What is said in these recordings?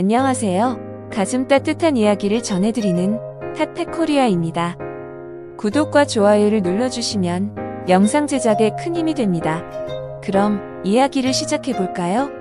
안녕하세요. 가슴 따뜻한 이야기를 전해드리는 핫팩코리아입니다. 구독과 좋아요를 눌러주시면 영상 제작에 큰 힘이 됩니다. 그럼 이야기를 시작해볼까요?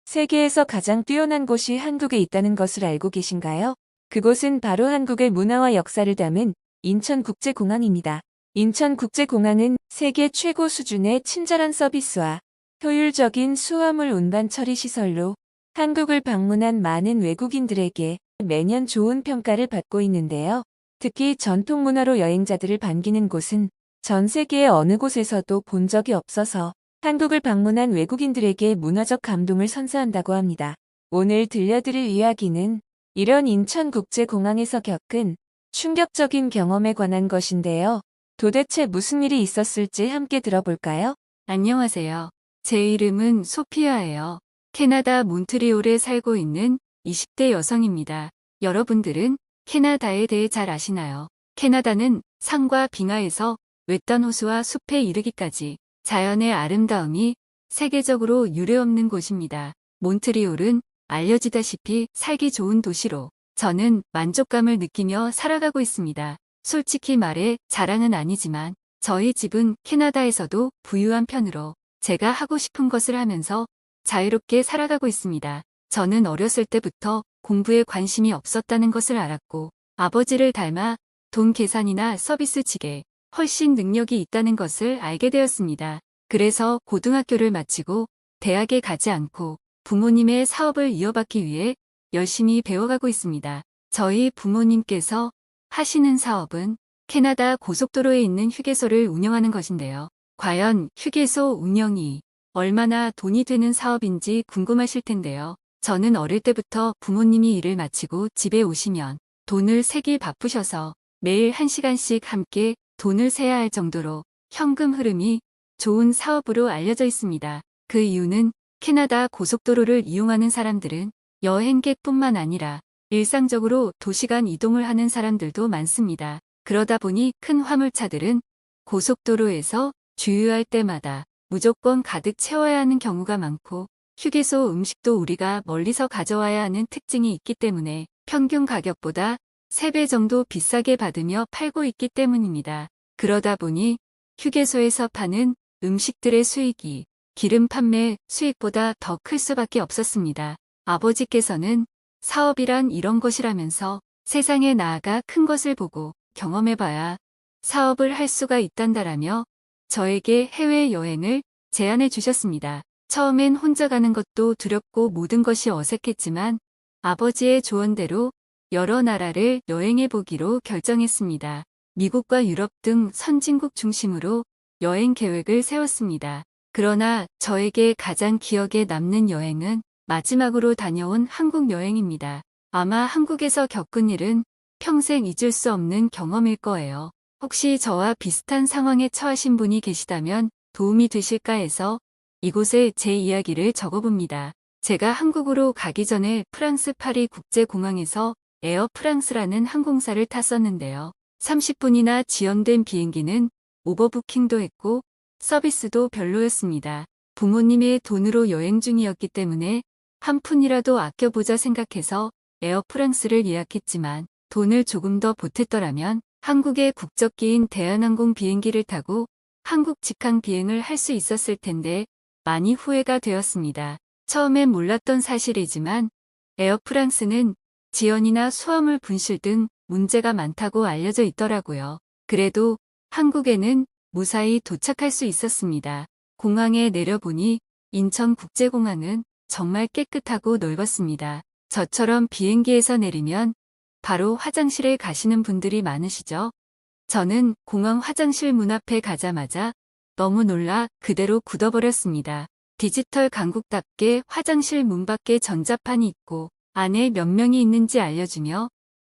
세계에서 가장 뛰어난 곳이 한국에 있다는 것을 알고 계신가요? 그곳은 바로 한국의 문화와 역사를 담은 인천국제공항입니다. 인천국제공항은 세계 최고 수준의 친절한 서비스와 효율적인 수화물 운반 처리 시설로 한국을 방문한 많은 외국인들에게 매년 좋은 평가를 받고 있는데요. 특히 전통 문화로 여행자들을 반기는 곳은 전 세계의 어느 곳에서도 본 적이 없어서 한국을 방문한 외국인들에게 문화적 감동을 선사한다고 합니다. 오늘 들려드릴 이야기는 이런 인천국제공항에서 겪은 충격적인 경험에 관한 것인데요. 도대체 무슨 일이 있었을지 함께 들어볼까요? 안녕하세요. 제 이름은 소피아예요. 캐나다 몬트리올에 살고 있는 20대 여성입니다. 여러분들은 캐나다에 대해 잘 아시나요? 캐나다는 산과 빙하에서 외딴 호수와 숲에 이르기까지 자연의 아름다움이 세계적으로 유례없는 곳입니다. 몬트리올은 알려지다시피 살기 좋은 도시로 저는 만족감을 느끼며 살아가고 있습니다. 솔직히 말해 자랑은 아니지만 저희 집은 캐나다에서도 부유한 편으로 제가 하고 싶은 것을 하면서 자유롭게 살아가고 있습니다. 저는 어렸을 때부터 공부에 관심이 없었다는 것을 알았고 아버지를 닮아 돈 계산이나 서비스직에 훨씬 능력이 있다는 것을 알게 되었습니다. 그래서 고등학교를 마치고 대학에 가지 않고 부모님의 사업을 이어받기 위해 열심히 배워가고 있습니다. 저희 부모님께서 하시는 사업은 캐나다 고속도로에 있는 휴게소를 운영하는 것인데요. 과연 휴게소 운영이 얼마나 돈이 되는 사업인지 궁금하실 텐데요. 저는 어릴 때부터 부모님이 일을 마치고 집에 오시면 돈을 세기 바쁘셔서 매일 1시간씩 함께 돈을 세야 할 정도로 현금 흐름이 좋은 사업으로 알려져 있습니다. 그 이유는 캐나다 고속도로를 이용하는 사람들은 여행객뿐만 아니라 일상적으로 도시간 이동을 하는 사람들도 많습니다. 그러다 보니 큰 화물차들은 고속도로에서 주유할 때마다 무조건 가득 채워야 하는 경우가 많고 휴게소 음식도 우리가 멀리서 가져와야 하는 특징이 있기 때문에 평균 가격보다 3배 정도 비싸게 받으며 팔고 있기 때문입니다. 그러다 보니 휴게소에서 파는 음식들의 수익이 기름 판매 수익보다 더 클 수밖에 없었습니다. 아버지께서는 사업이란 이런 것이라면서 세상에 나아가 큰 것을 보고 경험해봐야 사업을 할 수가 있단다라며 저에게 해외여행을 제안해 주셨습니다. 처음엔 혼자 가는 것도 두렵고 모든 것이 어색했지만 아버지의 조언대로 여러 나라를 여행해 보기로 결정했습니다. 미국과 유럽 등 선진국 중심으로 여행 계획을 세웠습니다. 그러나 저에게 가장 기억에 남는 여행은 마지막으로 다녀온 한국 여행입니다. 아마 한국에서 겪은 일은 평생 잊을 수 없는 경험일 거예요. 혹시 저와 비슷한 상황에 처하신 분이 계시다면 도움이 되실까 해서 이곳에 제 이야기를 적어봅니다. 제가 한국으로 가기 전에 프랑스 파리 국제공항에서 에어 프랑스라는 항공사를 탔었는데요. 30분이나 지연된 비행기는 오버부킹도 했고 서비스도 별로였습니다. 부모님의 돈으로 여행 중이었기 때문에 한 푼이라도 아껴보자 생각해서 에어 프랑스를 예약했지만 돈을 조금 더 보탰더라면 한국의 국적기인 대한항공 비행기를 타고 한국 직항 비행을 할 수 있었을 텐데 많이 후회가 되었습니다. 처음엔 몰랐던 사실이지만 에어프랑스는 지연이나 수화물 분실 등 문제가 많다고 알려져 있더라고요. 그래도 한국에는 무사히 도착할 수 있었습니다. 공항에 내려보니 인천국제공항은 정말 깨끗하고 넓었습니다. 저처럼 비행기에서 내리면 바로 화장실에 가시는 분들이 많으시죠? 저는 공항 화장실 문 앞에 가자마자 너무 놀라 그대로 굳어버렸습니다. 디지털 강국답게 화장실 문 밖에 전자판이 있고 안에 몇 명이 있는지 알려주며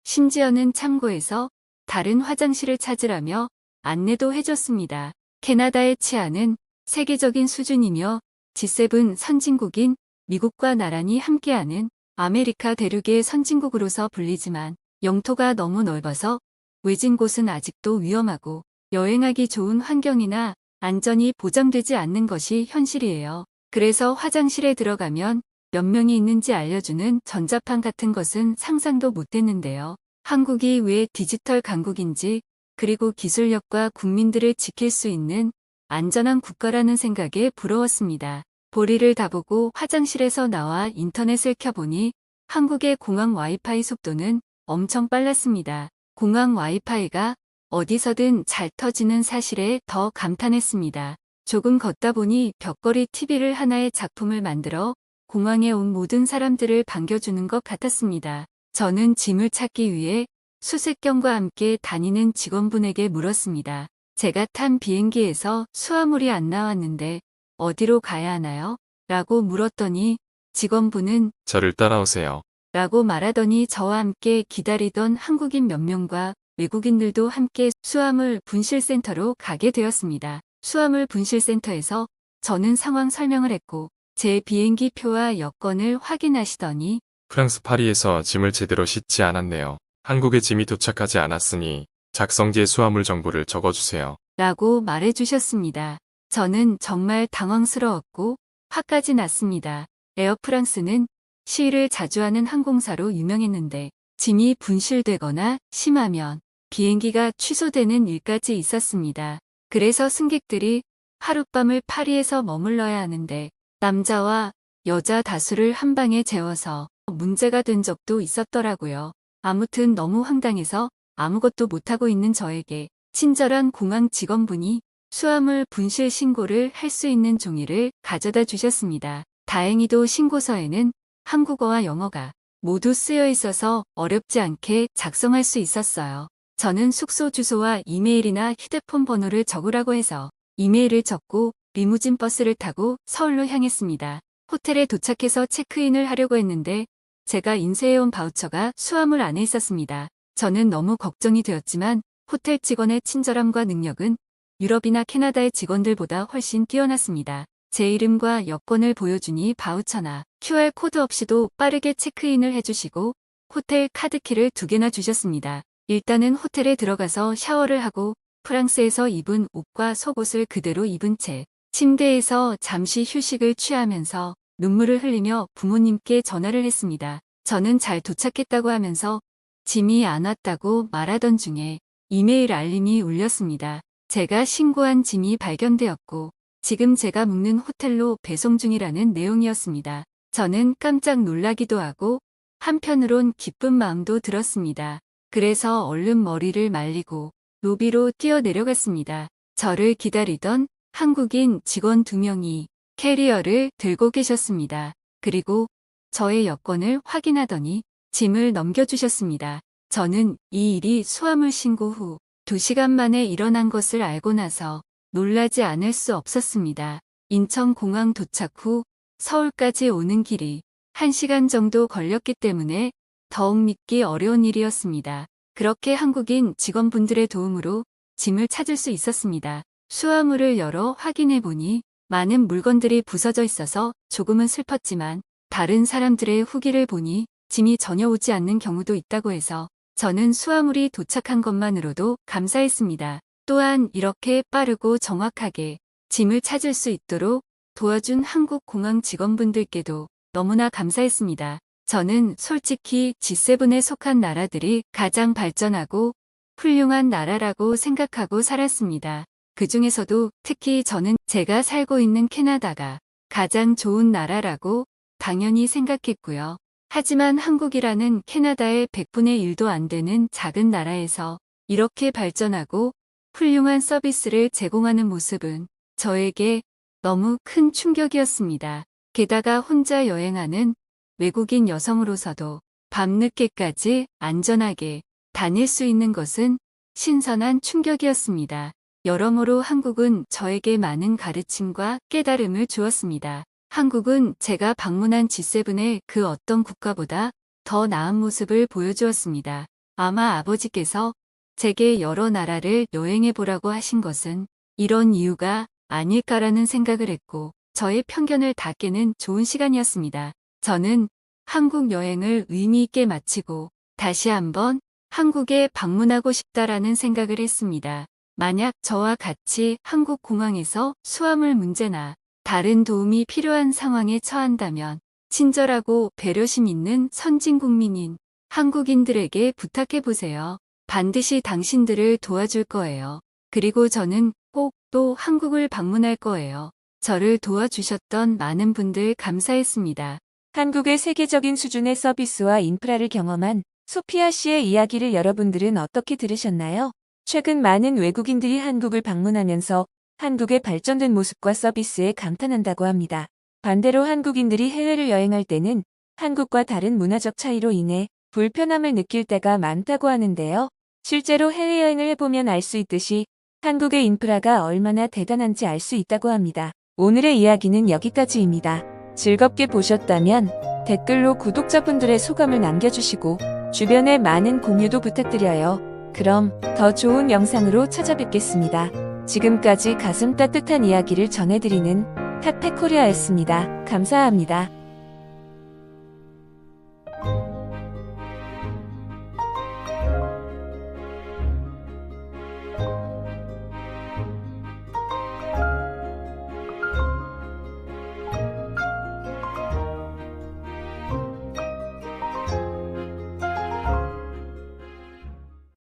심지어는 참고해서 다른 화장실을 찾으라며 안내도 해줬습니다. 캐나다의 치안은 세계적인 수준이며 G7 선진국인 미국과 나란히 함께하는 아메리카 대륙의 선진국으로서 불리지만 영토가 너무 넓어서 외진 곳은 아직도 위험하고 여행하기 좋은 환경이나 안전이 보장되지 않는 것이 현실이에요. 그래서 화장실에 들어가면 몇 명이 있는지 알려주는 전자판 같은 것은 상상도 못했는데요. 한국이 왜 디지털 강국인지, 그리고 기술력과 국민들을 지킬 수 있는 안전한 국가라는 생각에 부러웠습니다. 보리를 다 보고 화장실에서 나와 인터넷을 켜보니 한국의 공항 와이파이 속도는 엄청 빨랐습니다. 공항 와이파이가 어디서든 잘 터지는 사실에 더 감탄했습니다. 조금 걷다 보니 벽걸이 TV를 하나의 작품을 만들어 공항에 온 모든 사람들을 반겨주는 것 같았습니다. 저는 짐을 찾기 위해 수색경과 함께 다니는 직원분에게 물었습니다. 제가 탄 비행기에서 수화물이 안 나왔는데 어디로 가야 하나요? 라고 물었더니 직원분은 저를 따라오세요. 라고 말하더니 저와 함께 기다리던 한국인 몇 명과 외국인들도 함께 수화물 분실센터로 가게 되었습니다. 수화물 분실센터에서 저는 상황 설명을 했고 제 비행기 표와 여권을 확인하시더니 프랑스 파리에서 짐을 제대로 싣지 않았네요. 한국에 짐이 도착하지 않았으니 작성지에 수화물 정보를 적어주세요. 라고 말해주셨습니다. 저는 정말 당황스러웠고 화까지 났습니다. 에어프랑스는 시위를 자주 하는 항공사로 유명했는데 짐이 분실되거나 심하면 비행기가 취소되는 일까지 있었습니다. 그래서 승객들이 하룻밤을 파리에서 머물러야 하는데 남자와 여자 다수를 한 방에 재워서 문제가 된 적도 있었더라고요. 아무튼 너무 황당해서 아무것도 못하고 있는 저에게 친절한 공항 직원분이 수화물 분실 신고를 할 수 있는 종이를 가져다 주셨습니다. 다행히도 신고서에는 한국어와 영어가 모두 쓰여 있어서 어렵지 않게 작성할 수 있었어요. 저는 숙소 주소와 이메일이나 휴대폰 번호를 적으라고 해서 이메일을 적고 리무진 버스를 타고 서울로 향했습니다. 호텔에 도착해서 체크인을 하려고 했는데 제가 인쇄해온 바우처가 수화물 안에 있었습니다. 저는 너무 걱정이 되었지만 호텔 직원의 친절함과 능력은 유럽이나 캐나다의 직원들보다 훨씬 뛰어났습니다. 제 이름과 여권을 보여주니 바우처나 QR코드 없이도 빠르게 체크인을 해주시고 호텔 카드키를 2개나 주셨습니다. 일단은 호텔에 들어가서 샤워를 하고 프랑스에서 입은 옷과 속옷을 그대로 입은 채 침대에서 잠시 휴식을 취하면서 눈물을 흘리며 부모님께 전화를 했습니다. 저는 잘 도착했다고 하면서 짐이 안 왔다고 말하던 중에 이메일 알림이 울렸습니다. 제가 신고한 짐이 발견되었고 지금 제가 묵는 호텔로 배송 중이라는 내용이었습니다. 저는 깜짝 놀라기도 하고 한편으론 기쁜 마음도 들었습니다. 그래서 얼른 머리를 말리고 로비로 뛰어내려갔습니다. 저를 기다리던 한국인 직원 2명이 캐리어를 들고 계셨습니다. 그리고 저의 여권을 확인하더니 짐을 넘겨주셨습니다. 저는 이 일이 수화물 신고 후 2시간 만에 일어난 것을 알고 나서 놀라지 않을 수 없었습니다. 인천공항 도착 후 서울까지 오는 길이 1시간 정도 걸렸기 때문에 더욱 믿기 어려운 일이었습니다. 그렇게 한국인 직원분들의 도움으로 짐을 찾을 수 있었습니다. 수화물을 열어 확인해 보니 많은 물건들이 부서져 있어서 조금은 슬펐지만 다른 사람들의 후기를 보니 짐이 전혀 오지 않는 경우도 있다고 해서 저는 수화물이 도착한 것만으로도 감사했습니다. 또한 이렇게 빠르고 정확하게 짐을 찾을 수 있도록 도와준 한국 공항 직원분들께도 너무나 감사했습니다. 저는 솔직히 G7에 속한 나라들이 가장 발전하고 훌륭한 나라라고 생각하고 살았습니다. 그 중에서도 특히 저는 제가 살고 있는 캐나다가 가장 좋은 나라라고 당연히 생각했고요. 하지만 한국이라는 캐나다의 100분의 1도 안 되는 작은 나라에서 이렇게 발전하고 훌륭한 서비스를 제공하는 모습은 저에게 너무 큰 충격이었습니다. 게다가 혼자 여행하는 외국인 여성으로서도 밤늦게까지 안전하게 다닐 수 있는 것은 신선한 충격이었습니다. 여러모로 한국은 저에게 많은 가르침과 깨달음을 주었습니다. 한국은 제가 방문한 G7의 그 어떤 국가보다 더 나은 모습을 보여주었습니다. 아마 아버지께서 제게 여러 나라를 여행해보라고 하신 것은 이런 이유가 아닐까라는 생각을 했고 저의 편견을 다 깨는 좋은 시간이었습니다. 저는 한국 여행을 의미 있게 마치고 다시 한번 한국에 방문하고 싶다라는 생각을 했습니다. 만약 저와 같이 한국 공항에서 수화물 문제나 다른 도움이 필요한 상황에 처한다면 친절하고 배려심 있는 선진국민인 한국인들에게 부탁해보세요. 반드시 당신들을 도와줄 거예요. 그리고 저는 꼭 또 한국을 방문할 거예요. 저를 도와주셨던 많은 분들 감사했습니다. 한국의 세계적인 수준의 서비스와 인프라를 경험한 소피아 씨의 이야기를 여러분들은 어떻게 들으셨나요? 최근 많은 외국인들이 한국을 방문하면서 한국의 발전된 모습과 서비스에 감탄한다고 합니다. 반대로 한국인들이 해외를 여행할 때는 한국과 다른 문화적 차이로 인해 불편함을 느낄 때가 많다고 하는데요. 실제로 해외여행을 해보면 알 수 있듯이 한국의 인프라가 얼마나 대단한지 알 수 있다고 합니다. 오늘의 이야기는 여기까지입니다. 즐겁게 보셨다면 댓글로 구독자분들의 소감을 남겨주시고 주변에 많은 공유도 부탁드려요. 그럼 더 좋은 영상으로 찾아뵙겠습니다. 지금까지 가슴 따뜻한 이야기를 전해드리는 핫팩코리아였습니다. 감사합니다.